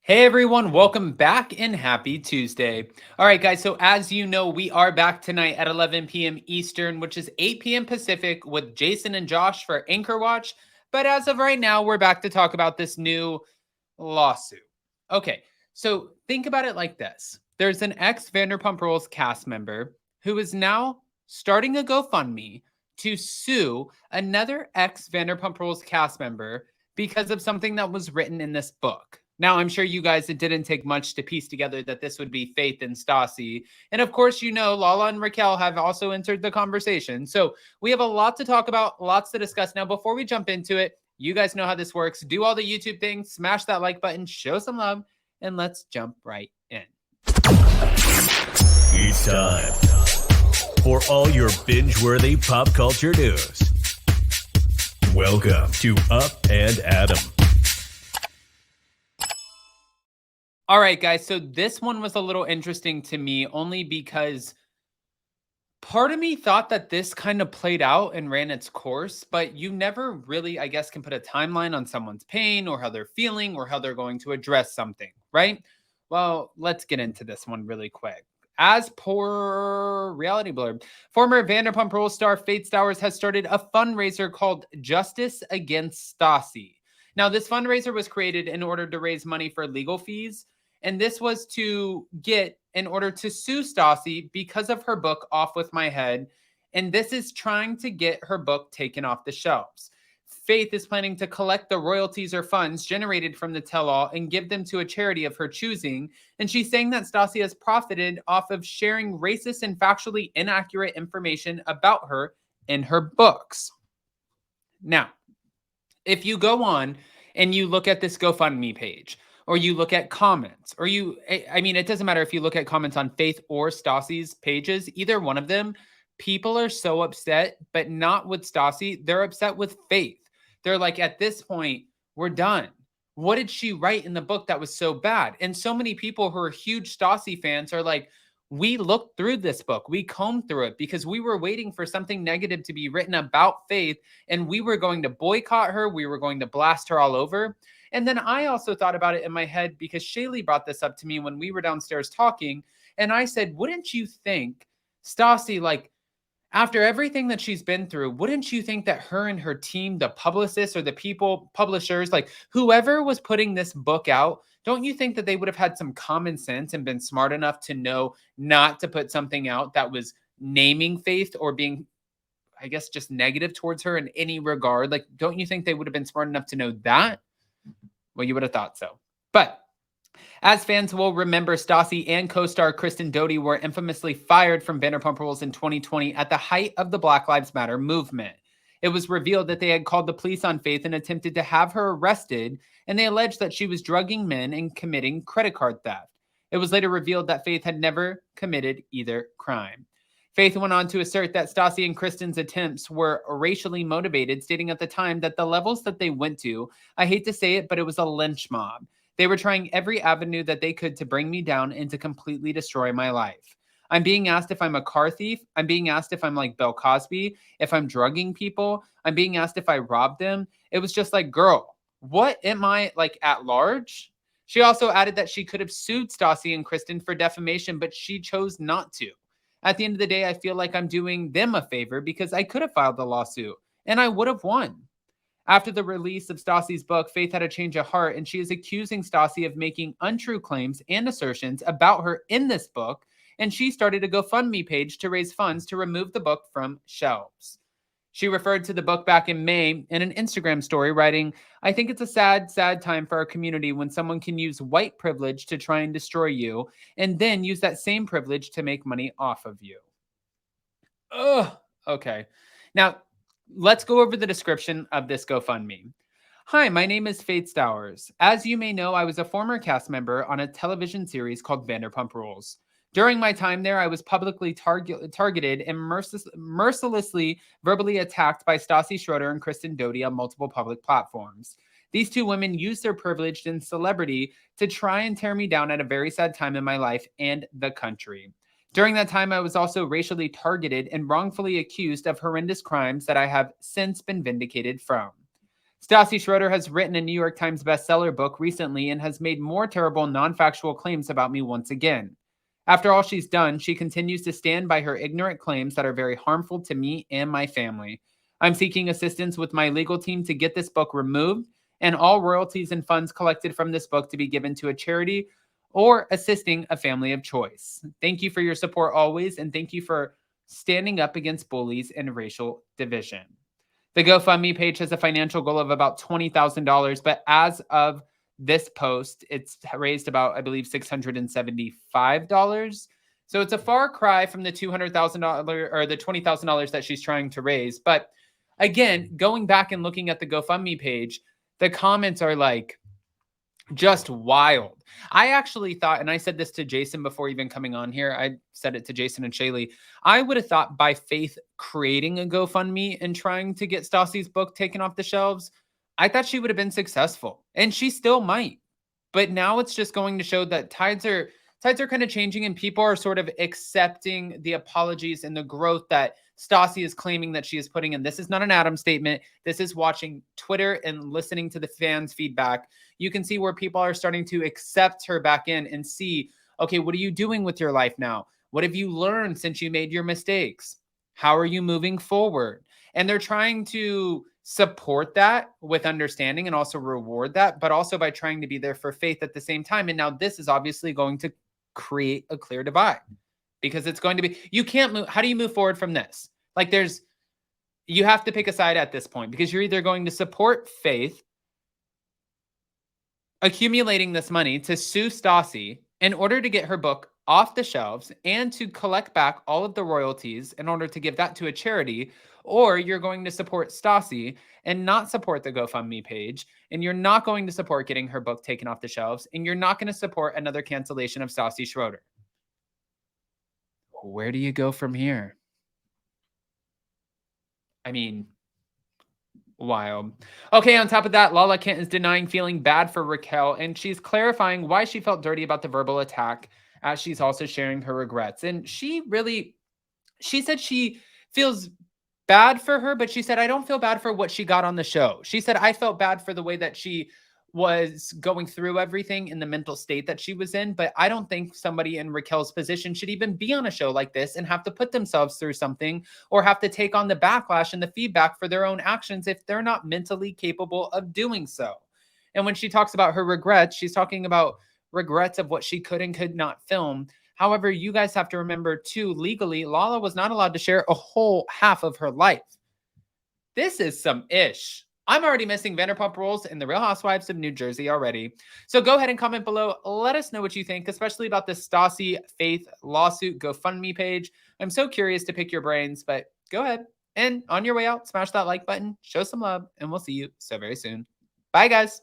Hey everyone, welcome back and happy Tuesday. All right, guys, so as you know, we are back tonight at 11 p.m. Eastern, which is 8 p.m. Pacific, with Jason and Josh for Anchor Watch. But as of right now, we're back to talk about this new lawsuit. Okay, so think about it like this: there's an ex Vanderpump Rules cast member who is now starting a GoFundMe to sue another ex Vanderpump Rules cast member because of something that was written in this book. Now, I'm sure you guys, it didn't take much to piece together that this would be Faith and Stassi. And of course, you know, Lala and Raquel have also entered the conversation. So we have a lot to talk about, lots to discuss. Now, before we jump into it, you guys know how this works. Do all the YouTube things, smash that like button, show some love, and let's jump right in. It's time for all your binge-worthy pop culture news. Welcome to Up and Adam. All right, guys. So this one was a little interesting to me only because part of me thought that this kind of played out and ran its course, but you never really, I guess, can put a timeline on someone's pain or how they're feeling or how they're going to address something, right? Well, let's get into this one really quick. As per Reality Blurb, former Vanderpump Rules star Faith Stowers has started a fundraiser called Justice Against Stassi. Now, this fundraiser was created in order to raise money for legal fees, and this was to get in order to sue Stassi because of her book Off With My Head, and this is trying to get her book taken off the shelves. Faith is planning to collect the royalties or funds generated from the tell-all and give them to a charity of her choosing, and she's saying that Stassi has profited off of sharing racist and factually inaccurate information about her in her books. Now, if you go on and you look at this GoFundMe page, or you look at comments, or I mean, it doesn't matter if you look at comments on Faith or Stassi's pages, either one of them, people are so upset, but not with Stassi. They're upset with Faith. They're like, at this point, we're done. What did she write in the book that was so bad? And so many people who are huge Stassi fans are like, we looked through this book. We combed through it because we were waiting for something negative to be written about Faith, and we were going to boycott her. We were going to blast her all over. And then I also thought about it in my head because Shaylee brought this up to me when we were downstairs talking. And I said, wouldn't you think Stassi, like, after everything that she's been through, wouldn't you think that her and her team, the publicists or the people, publishers, like whoever was putting this book out, don't you think that they would have had some common sense and been smart enough to know not to put something out that was naming Faith or being, I guess, just negative towards her in any regard? Like, don't you think they would have been smart enough to know that? Well, you would have thought so. But as fans will remember, Stassi and co-star Kristen Doute were infamously fired from Vanderpump Rules in 2020 at the height of the Black Lives Matter movement. It was revealed that they had called the police on Faith and attempted to have her arrested, and they alleged that she was drugging men and committing credit card theft. It was later revealed that Faith had never committed either crime. Faith went on to assert that Stassi and Kristen's attempts were racially motivated, stating at the time that the levels that they went to, I hate to say it, but it was a lynch mob. They were trying every avenue that they could to bring me down and to completely destroy my life. I'm being asked if I'm a car thief. I'm being asked if I'm like Bill Cosby, if I'm drugging people. I'm being asked if I robbed them. It was just like, girl, what am I, like, at large? She also added that she could have sued Stassi and Kristen for defamation, but she chose not to. At the end of the day, I feel like I'm doing them a favor because I could have filed the lawsuit and I would have won. After the release of Stassi's book, Faith had a change of heart, and she is accusing Stassi of making untrue claims and assertions about her in this book, and she started a GoFundMe page to raise funds to remove the book from shelves. She referred to the book back in May in an Instagram story, writing, I think it's a sad, sad time for our community when someone can use white privilege to try and destroy you, and then use that same privilege to make money off of you. Ugh. Okay. Now, let's go over the description of this GoFundMe. Hi, my name is Faith Stowers. As you may know, I was a former cast member on a television series called Vanderpump Rules. During my time there, I was publicly targeted and mercilessly verbally attacked by Stassi Schroeder and Kristen Doute on multiple public platforms. These two women used their privilege and celebrity to try and tear me down at a very sad time in my life and the country. During that time, I was also racially targeted and wrongfully accused of horrendous crimes that I have since been vindicated from. Stassi Schroeder has written a New York Times bestseller book recently and has made more terrible non-factual claims about me once again. After all she's done, she continues to stand by her ignorant claims that are very harmful to me and my family. I'm seeking assistance with my legal team to get this book removed and all royalties and funds collected from this book to be given to a charity or assisting a family of choice. Thank you for your support always, and thank you for standing up against bullies and racial division. The GoFundMe page has a financial goal of about $20,000, but as of this post, it's raised about, I believe, $675. So it's a far cry from the $200,000 or the $20,000 that she's trying to raise. But again, going back and looking at the GoFundMe page, the comments are like just wild. I actually thought, and I said this to Jason before even coming on here, I said it to Jason and Shaylee, I would have thought by Faith creating a GoFundMe and trying to get Stassi's book taken off the shelves, I thought she would have been successful, and she still might. But now it's just going to show that tides are kind of changing, and people are sort of accepting the apologies and the growth that Stassi is claiming that she is putting in. This is not an Adam statement. This is watching Twitter and listening to the fans' feedback. You can see where people are starting to accept her back in and see, okay, what are you doing with your life now? What have you learned since you made your mistakes? How are you moving forward? And they're trying to support that with understanding and also reward that, but also by trying to be there for Faith at the same time. And now this is obviously going to create a clear divide, because it's going to be, you can't move. How do you move forward from this? Like you have to pick a side at this point, because you're either going to support Faith accumulating this money to sue Stassi in order to get her book off the shelves and to collect back all of the royalties in order to give that to a charity, or you're going to support Stassi and not support the GoFundMe page, and you're not going to support getting her book taken off the shelves, and you're not going to support another cancellation of Stassi Schroeder. Where do you go from here? I mean, wild. Okay, on top of that, Lala Kent is denying feeling bad for Raquel, and she's clarifying why she felt dirty about the verbal attack, as she's also sharing her regrets. And she said she feels bad for her, but she said, I don't feel bad for what she got on the show. She said, I felt bad for the way that she was going through everything in the mental state that she was in, but I don't think somebody in Raquel's position should even be on a show like this and have to put themselves through something or have to take on the backlash and the feedback for their own actions if they're not mentally capable of doing so. And when she talks about her regrets, she's talking about regrets of what she could and could not film. However, you guys have to remember too, legally, Lala was not allowed to share a whole half of her life. This is some ish. I'm already missing Vanderpump Rules and the Real Housewives of New Jersey already. So go ahead and comment below. Let us know what you think, especially about the Stassi Faith lawsuit GoFundMe page. I'm so curious to pick your brains, but go ahead. And on your way out, smash that like button, show some love, and we'll see you so very soon. Bye, guys.